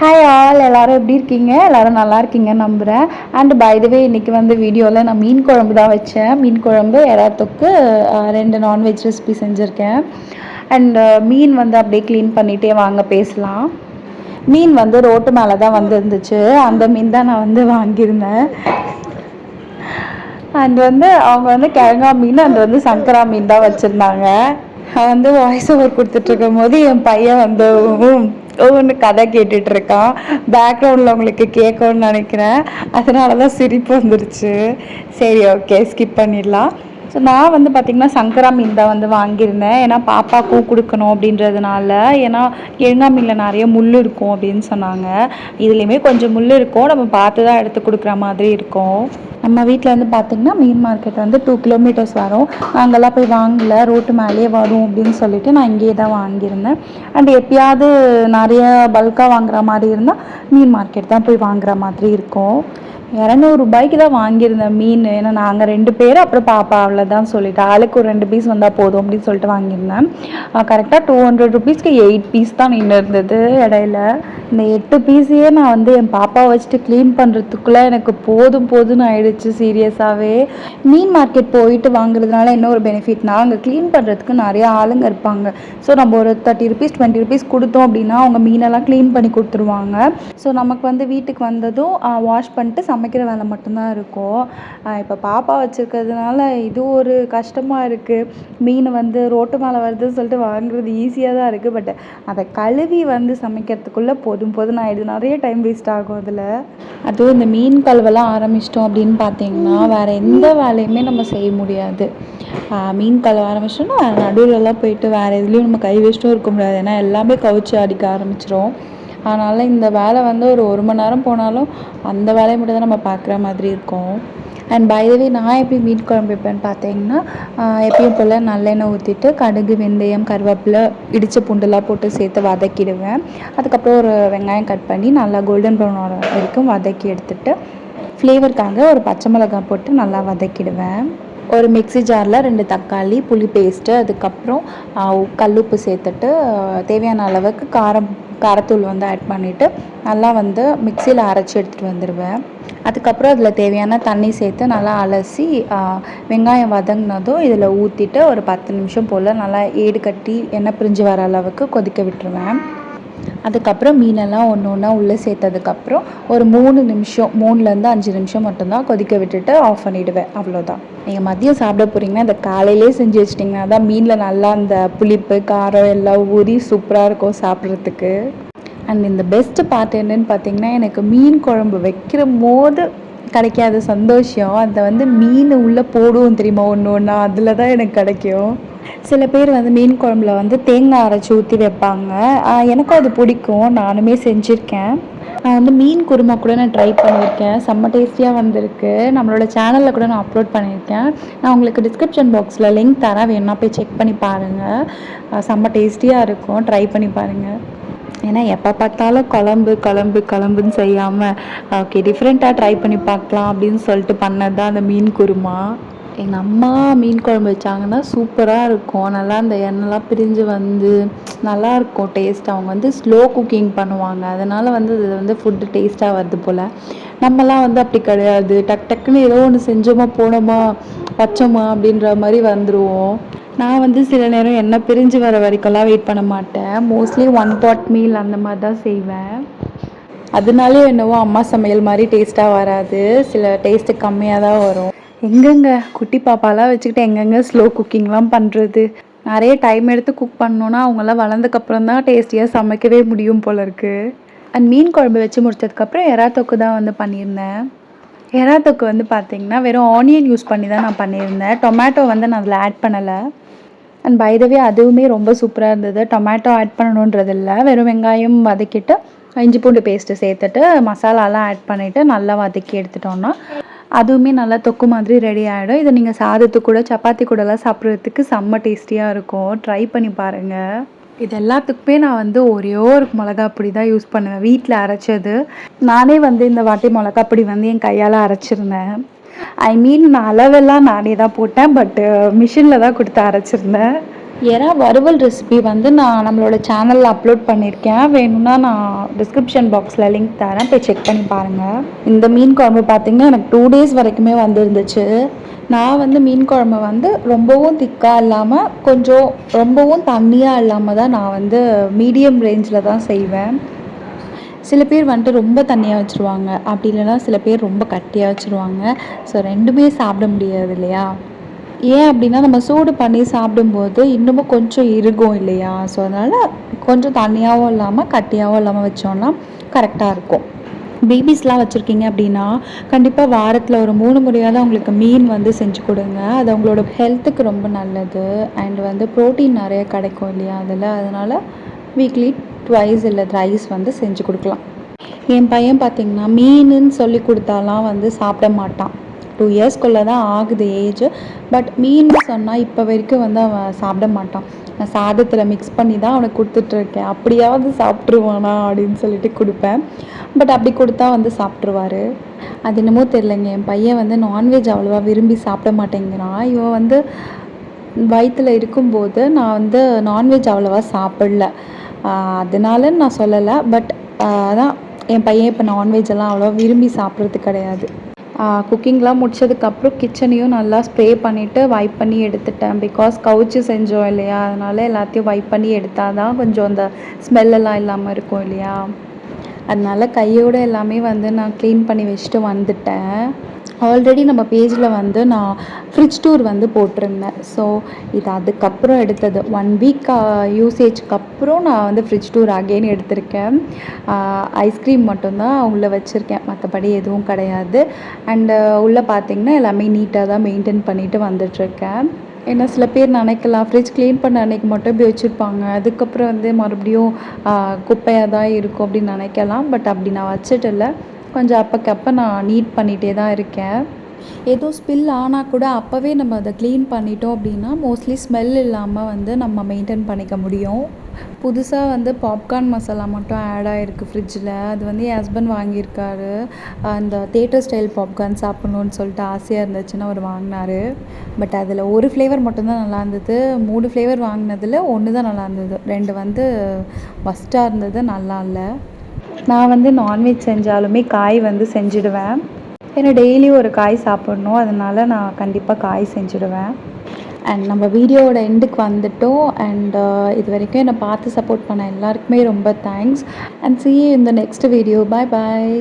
Hi all, எல்லாரும் எப்படி இருக்கீங்க? எல்லாரும் நல்லா இருக்கீங்கன்னு நம்புகிறேன். அண்ட் பை த வே இன்றைக்கி வந்து வீடியோவில் நான் மீன் குழம்பு தான் வச்சேன். மீன் குழம்பு, எறா தொக்கு, 2 நான்வெஜ் ரெசிபி செஞ்சுருக்கேன். அண்டு மீன் வந்து அப்படியே க்ளீன் பண்ணிகிட்டே வாங்க பேசலாம். மீன் வந்து ரோட்டு மேலே தான் வந்துருந்துச்சு. அந்த மீன் தான் நான் வந்து வாங்கியிருந்தேன். அண்ட் வந்து அவங்க வந்து கிழங்கா மீன் அண்ட் வந்து சங்கரா மீன் தான் வச்சுருந்தாங்க. வந்து வாய்ஸ் ஓவர் கொடுத்துட்ருக்கும் போது என் பையன் வந்து ஒவ்வொன்று கதை கேட்டுட்ருக்கான். பேக்ரவுண்டில் உங்களுக்கு கேட்கும்னு நினைக்கிறேன். அதனால தான் சிரிப்பு வந்துருச்சு. சரி, ஓகே, ஸ்கிப் பண்ணிடலாம். ஸோ நான் வந்து பார்த்திங்கன்னா சங்கரா மீன் தான் வந்து வாங்கியிருந்தேன். ஏன்னா பாப்பாவுக்கும் கொடுக்கணும் அப்படின்றதுனால. ஏன்னா கிழங்கா மீனில் நிறைய முள் இருக்கும் அப்படின்னு சொன்னாங்க. இதுலேயுமே கொஞ்சம் முள் இருக்கும், நம்ம பார்த்து தான் எடுத்து கொடுக்குற மாதிரி இருக்கும். நம்ம வீட்டில் வந்து பார்த்திங்கன்னா மீன் மார்க்கெட் வந்து 2 கிலோமீட்டர்ஸ் வரும். நாங்கள்லாம் போய் வாங்கலை, ரோட்டு மேலேயே வரும் அப்படின்னு சொல்லிட்டு நான் இங்கேயே தான் வாங்கியிருந்தேன். அண்ட் எப்பயாவது நிறைய பல்காக வாங்குற மாதிரி இருந்தால் மீன் மார்க்கெட் தான் போய் வாங்குற மாதிரி இருக்கும். 200 ரூபாய்க்கு தான் வாங்கியிருந்தேன் மீன். ஏன்னா நாங்கள் 2 பேர், அப்புறம் பாப்பா, அவ்வளோதான் சொல்லிட்டு ஆளுக்கு ஒரு 2 பீஸ் வந்தால் போதும் அப்படின்னு சொல்லிட்டு வாங்கியிருந்தேன். கரெக்டாக 200 ருபீஸ்க்கு 8 பீஸ் தான் நின்று இருந்தது இடையில. இந்த 8 பீஸையே நான் வந்து என் பாப்பாவை வச்சுட்டு க்ளீன் பண்ணுறதுக்குள்ளே எனக்கு போதும்னு ஆயிடுச்சு சீரியஸாகவே. மீன் மார்க்கெட் போயிட்டு வாங்குறதுனால என்ன ஒரு பெனிஃபிட்னா, அங்கே க்ளீன் பண்ணுறதுக்கு நிறைய ஆளுங்க இருப்பாங்க. ஸோ நம்ம ஒரு 30 ருபீஸ் 20 ருபீஸ் கொடுத்தோம் அப்படின்னா அவங்க மீனெல்லாம் க்ளீன் பண்ணி கொடுத்துருவாங்க. ஸோ நமக்கு வந்து வீட்டுக்கு வந்ததும் வாஷ் பண்ணிட்டு சமைக்கிற வேலை மட்டும்தான் இருக்கும். இப்போ பாப்பா வச்சுருக்கிறதுனால இது ஒரு கஷ்டமாக இருக்குது. மீன் வந்து ரோட்டு மேலே வருதுன்னு சொல்லிட்டு வாங்குறது ஈஸியாக தான் இருக்குது. பட் அதை கழுவி வந்து சமைக்கிறதுக்குள்ளே போதும் ஆகிடுது. நிறைய டைம் வேஸ்ட் ஆகும் அதில். அதுவும் இந்த மீன் கழுவெல்லாம் ஆரம்பிச்சிட்டோம் அப்படின்னு பார்த்தீங்கன்னா வேறு எந்த வேலையுமே நம்ம செய்ய முடியாது. மீன் கழுவ ஆரம்பிச்சிட்டோம்னா நடுவிலலாம் போயிட்டு வேறு எதுலேயும் நம்ம கை வச்சிட்டும் இருக்க முடியாது. ஏன்னா எல்லாமே கவுச்சி அடிக்க ஆரம்பிச்சிடும். அதனால் இந்த வேலை வந்து ஒரு மணி நேரம் போனாலும் அந்த வேலையை மட்டும் தான் நம்ம பார்க்குற மாதிரி இருக்கும். அண்ட் பை த வே நான் எப்படி மீன் குழம்பு வைப்பேன்னு பார்த்தீங்கன்னா, எப்பயும் போல் நல்லெண்ணெய் ஊற்றிட்டு கடுகு, வெந்தயம், கருவேப்பிலை, இடித்த பூண்டெல்லாம் போட்டு சேர்த்து வதக்கிடுவேன். அதுக்கப்புறம் ஒரு வெங்காயம் கட் பண்ணி நல்லா கோல்டன் ப்ரௌன் ஆகிற வரைக்கும் வதக்கி எடுத்துகிட்டு ஃப்ளேவருக்காக ஒரு பச்சை மிளகாய் போட்டு நல்லா வதக்கிடுவேன். ஒரு மிக்ஸி ஜாரில் 2 தக்காளி, புளி பேஸ்ட்டு, அதுக்கப்புறம் கல்லுப்பு சேர்த்துட்டு தேவையான அளவுக்கு காரத்தூள் வந்து ஆட் பண்ணிவிட்டு நல்லா வந்து மிக்சியில் அரைச்சி எடுத்துகிட்டு வந்துடுவேன். அதுக்கப்புறம் அதில் தேவையான தண்ணி சேர்த்து நல்லா அலசி வெங்காயம் வதங்கினதும் இதில் ஊற்றிட்டு ஒரு 10 நிமிஷம் போல் நல்லா ஏடு கட்டி எண்ணெய் பிரிஞ்சு வர அளவுக்கு கொதிக்க விட்டுருவேன். அதுக்கப்புறம் மீனெல்லாம் ஒன்று ஒன்றா உள்ளே சேர்த்ததுக்கப்புறம் ஒரு 3-5 நிமிஷம் மட்டும்தான் கொதிக்க விட்டுட்டு ஆஃப் பண்ணிவிடுவேன். அவ்வளோதான். நீங்கள் மதியம் சாப்பிட போகிறீங்கன்னா இந்த காலையிலே செஞ்சு வச்சிட்டிங்கன்னா தான் மீனில் நல்லா அந்த புளிப்பு, காரம் எல்லாம் ஊறி சூப்பராக இருக்கும் சாப்பிட்றதுக்கு. அண்ட் இந்த பெஸ்ட்டு பார்ட் என்னன்னு பார்த்தீங்கன்னா, எனக்கு மீன் குழம்பு வைக்கிற போது கிடைக்காத சந்தோஷம் அதை வந்து மீன் உள்ளே போடுவோம் தெரியுமா ஒன்று ஒன்றா, அதில் தான் எனக்கு கிடைக்கும். சில பேர் வந்து மீன் குழம்புல வந்து தேங்காய் அரைச்சி ஊற்றி வைப்பாங்க. எனக்கும் அது பிடிக்கும், நானுமே செஞ்சுருக்கேன். நான் வந்து மீன் குருமா கூட நான் ட்ரை பண்ணியிருக்கேன். செம்ம டேஸ்டியாக வந்திருக்கு. நம்மளோட சேனலில் கூட நான் அப்லோட் பண்ணியிருக்கேன். நான் உங்களுக்கு டிஸ்கிரிப்ஷன் பாக்ஸில் லிங்க் தரேன், வேணும்னா போய் செக் பண்ணி பாருங்கள். செம்ம டேஸ்டியாக இருக்கும், ட்ரை பண்ணி பாருங்கள். ஏன்னா எப்போ பார்த்தாலும் குழம்புன்னு செய்யாமல் ஓகே டிஃப்ரெண்ட்டாக ட்ரை பண்ணி பார்க்கலாம் அப்படின்னு சொல்லிட்டு பண்ணது தான் அந்த மீன் குருமா. எங்கள் அம்மா மீன் குழம்பு வச்சாங்கன்னா சூப்பராக இருக்கும். நல்லா அந்த எண்ணெய்லாம் பிரிஞ்சு வந்து நல்லாயிருக்கும் டேஸ்ட். அவங்க வந்து ஸ்லோ குக்கிங் பண்ணுவாங்க, அதனால் வந்து இது வந்து ஃபுட்டு டேஸ்ட்டாக வருது போல். நம்மலாம் வந்து அப்படி கிடையாது, டக்குன்னு ஏதோ ஒன்று செஞ்சோமா போனோமா வச்சோமா அப்படின்ற மாதிரி வந்துடுவோம். நான் வந்து சில நேரம் எண்ணெய் பிரிஞ்சு வர வரைக்கும்லாம் வெயிட் பண்ண மாட்டேன். மோஸ்ட்லி 1 pot மீல் அந்த மாதிரி தான் செய்வேன். அதனாலே என்னவோ அம்மா சமையல் மாதிரி டேஸ்ட்டாக வராது, சில டேஸ்ட்டு கம்மியாக தான் வரும். எங்கெங்க குட்டி பாப்பாலாம் வச்சுக்கிட்டு எங்கெங்க ஸ்லோ குக்கிங்லாம் பண்ணுறது. நிறைய டைம் எடுத்து குக் பண்ணோன்னா அவங்களாம் வளர்ந்ததுக்கப்புறம் தான் டேஸ்டியாக சமைக்கவே முடியும் போல இருக்குது. அண்ட் மீன் குழம்பு வச்சு முடிச்சதுக்கப்புறம் எறா தொக்கு தான் வந்து பண்ணியிருந்தேன். எறா தொக்கு வந்து பார்த்திங்கன்னா வெறும் ஆனியன் யூஸ் பண்ணி தான் நான் பண்ணியிருந்தேன். டொமேட்டோ வந்து நான் அதில் ஆட் பண்ணலை. அண்ட் பை த வே அதுவுமே ரொம்ப சூப்பராக இருந்தது. டொமேட்டோ ஆட் பண்ணணுன்றது இல்லை, வெறும் வெங்காயம் வதக்கிட்டு இஞ்சி பூண்டு பேஸ்ட்டு சேர்த்துட்டு மசாலாலாம் ஆட் பண்ணிவிட்டு நல்லா வதக்கி எடுத்துட்டோன்னா அதுவுமே நல்லா தொக்கு மாதிரி ரெடி ஆகிடும். இதை நீங்கள் சாதத்து கூட சப்பாத்தி கூடலாம் சாப்பிட்றதுக்கு செம்ம டேஸ்டியாக இருக்கும். ட்ரை பண்ணி பாருங்கள். இது எல்லாத்துக்குமே நான் வந்து ஒரே ஒரு மிளகாப்பொடி தான் யூஸ் பண்ணுவேன், வீட்டில் அரைச்சது. நானே வந்து இந்த வாட்டி மிளகாப்பொடி வந்து என் கையால் அரைச்சிருந்தேன். நான் அளவெல்லாம் நானே தான் போட்டேன், பட்டு மிஷினில் தான் கொடுத்து அரைச்சிருந்தேன். எறா வறுவல் ரெசிபி வந்து நான் நம்மளோட சேனலில் அப்லோட் பண்ணியிருக்கேன். வேணும்னா நான் டிஸ்கிரிப்ஷன் பாக்ஸில் லிங்க் தரேன், போய் செக் பண்ணி பாருங்கள். இந்த மீன் குழம்பு பார்த்திங்கன்னா எனக்கு 2 டேஸ் வரைக்குமே வந்துருந்துச்சு. நான் வந்து மீன் குழம்பு வந்து ரொம்பவும் திக்காக இல்லாமல் கொஞ்சம் ரொம்பவும் தண்ணியாக இல்லாமல் தான் நான் வந்து மீடியம் ரேஞ்சில் தான் செய்வேன். சில பேர் வந்துட்டு ரொம்ப தண்ணியாக வச்சுருவாங்க, அப்படி இல்லைன்னா சில பேர் ரொம்ப கட்டியாக வச்சுருவாங்க. ஸோ ரெண்டுமே சாப்பிட முடியாது இல்லையா? ஏன் அப்படின்னா நம்ம சூடு பண்ணி சாப்பிடும்போது இன்னமும் கொஞ்சம் இறுகும் இல்லையா? ஸோ அதனால் கொஞ்சம் தண்ணியாகவும் இல்லாமல் கட்டியாகவும் இல்லாமல் வச்சோன்னா கரெக்டாக இருக்கும். பேபிஸ்லாம் வச்சுருக்கீங்க அப்படின்னா கண்டிப்பாக வாரத்தில் ஒரு 3 முறையாவது அவங்களுக்கு மீன் வந்து செஞ்சு கொடுங்க. அது அவங்களோட ஹெல்த்துக்கு ரொம்ப நல்லது. அண்ட் வந்து ப்ரோட்டீன் நிறைய கிடைக்கும் இல்லையா அதில். அதனால் வீக்லி ட்வைஸ் இல்லை த்ரைஸ் வந்து செஞ்சு கொடுக்கலாம். என் பையன் பார்த்திங்கன்னா மீனுன்னு சொல்லி கொடுத்தாலாம் வந்து சாப்பிட மாட்டான். 2 இயர்ஸ்க்குள்ளே தான் ஆகுது ஏஜ். பட் மீன் சொன்னால் இப்போ வரைக்கும் வந்து அவன் சாப்பிட மாட்டான். நான் சாதத்தில் மிக்ஸ் பண்ணி தான் அவனுக்கு கொடுத்துட்ருக்கேன். அப்படியாவது சாப்பிட்ருவானா அப்படின்னு சொல்லிட்டு கொடுப்பேன். பட் அப்படி கொடுத்தா வந்து சாப்பிட்ருவாரு. அது என்னமோ தெரிலங்க, என் பையன் வந்து நான்வெஜ் அவ்வளோவா விரும்பி சாப்பிட மாட்டேங்கிறான். இவன் வந்து வயிற்றில் இருக்கும்போது நான் வந்து நான்வெஜ் அவ்வளோவா சாப்பிடல, அதனால நான் சொல்லலை. பட் அதான் என் பையன் இப்போ நான்வெஜ்ஜெல்லாம் அவ்வளோவா விரும்பி சாப்பிட்றது கிடையாது. குக்கிங்லாம் முடிச்சதுக்கப்புறம் கிச்சனையும் நல்லா ஸ்ப்ரே பண்ணிவிட்டு வைப் பண்ணி எடுத்துட்டேன். பிகாஸ் கவுச்சி செஞ்சோம் இல்லையா? அதனால் எல்லாத்தையும் வைப் பண்ணி எடுத்தால் தான் கொஞ்சம் அந்த ஸ்மெல்லெல்லாம் இல்லாமல் இருக்கும் இல்லையா? அதனால் கையோடு எல்லாமே வந்து நான் க்ளீன் பண்ணி வச்சுட்டு வந்துட்டேன். ஆல்ரெடி நம்ம பேஜில் வந்து நான் ஃப்ரிட்ஜ் டூர் வந்து போட்டிருந்தேன். ஸோ இது அதுக்கப்புறம் எடுத்தது. 1 வீக் யூசேஜ்க்கு அப்புறம் நான் வந்து ஃப்ரிட்ஜ் டூர் அகெயின் எடுத்திருக்கேன். ஐஸ்கிரீம் மட்டும்தான் உள்ளே வச்சுருக்கேன், மற்றபடி எதுவும் கிடையாது. அண்டு உள்ளே பார்த்திங்கன்னா எல்லாமே நீட்டாக தான் மெயின்டைன் பண்ணிவிட்டு வந்துட்டுருக்கேன். ஏன்னா சில பேர் நினைக்கலாம் ஃப்ரிட்ஜ் க்ளீன் பண்ண அன்றைக்கி மட்டும் இப்படி வச்சுருப்பாங்க, அதுக்கப்புறம் வந்து மறுபடியும் குப்பையாக தான் இருக்கும் அப்படின்னு நினைக்கலாம். பட் அப்படி நான் வச்சுட்டு இல்லை, கொஞ்சம் அப்பக்கப்போ நான் நீட் பண்ணிகிட்டே தான் இருக்கேன். ஏதோ ஸ்பில் ஆனால் கூட அப்போவே நம்ம அதை க்ளீன் பண்ணிட்டோம் அப்படின்னா மோஸ்ட்லி ஸ்மெல் இல்லாமல் வந்து நம்ம மெயின்டைன் பண்ணிக்க முடியும். புதுசாக வந்து பாப்கார்ன் மசாலா மட்டும் ஆட் ஆகிருக்கு ஃப்ரிட்ஜில். அது வந்து என் ஹஸ்பண்ட் வாங்கியிருக்காரு. அந்த தேட்டர் ஸ்டைல் பாப்கார்ன் சாப்பிட்ணுன்னு சொல்லிட்டு ஆசையாக இருந்துச்சுன்னு அவர் வாங்கினார். பட் அதில் ஒரு ஃப்ளேவர் மட்டும்தான் நல்லா இருந்தது. 3 ஃப்ளேவர் வாங்கினதில் 1 தான் நல்லா இருந்தது, 2 வந்து ஃபஸ்ட்டாக இருந்தது, நல்லா இல்லை. நான் வந்து நான்வெஜ் செஞ்சாலுமே காய் வந்து செஞ்சுடுவேன். ஏன்னா டெய்லி ஒரு காய் சாப்பிட்ணும், அதனால் நான் கண்டிப்பாக காய் செஞ்சுடுவேன். அண்ட் நம்ம வீடியோவோட எண்டுக்கு வந்துட்டோம். அண்ட் இது வரைக்கும் என்னை பார்த்து சப்போர்ட் பண்ண எல்லாருக்குமே ரொம்ப thanks. And see you in the next video. Bye bye.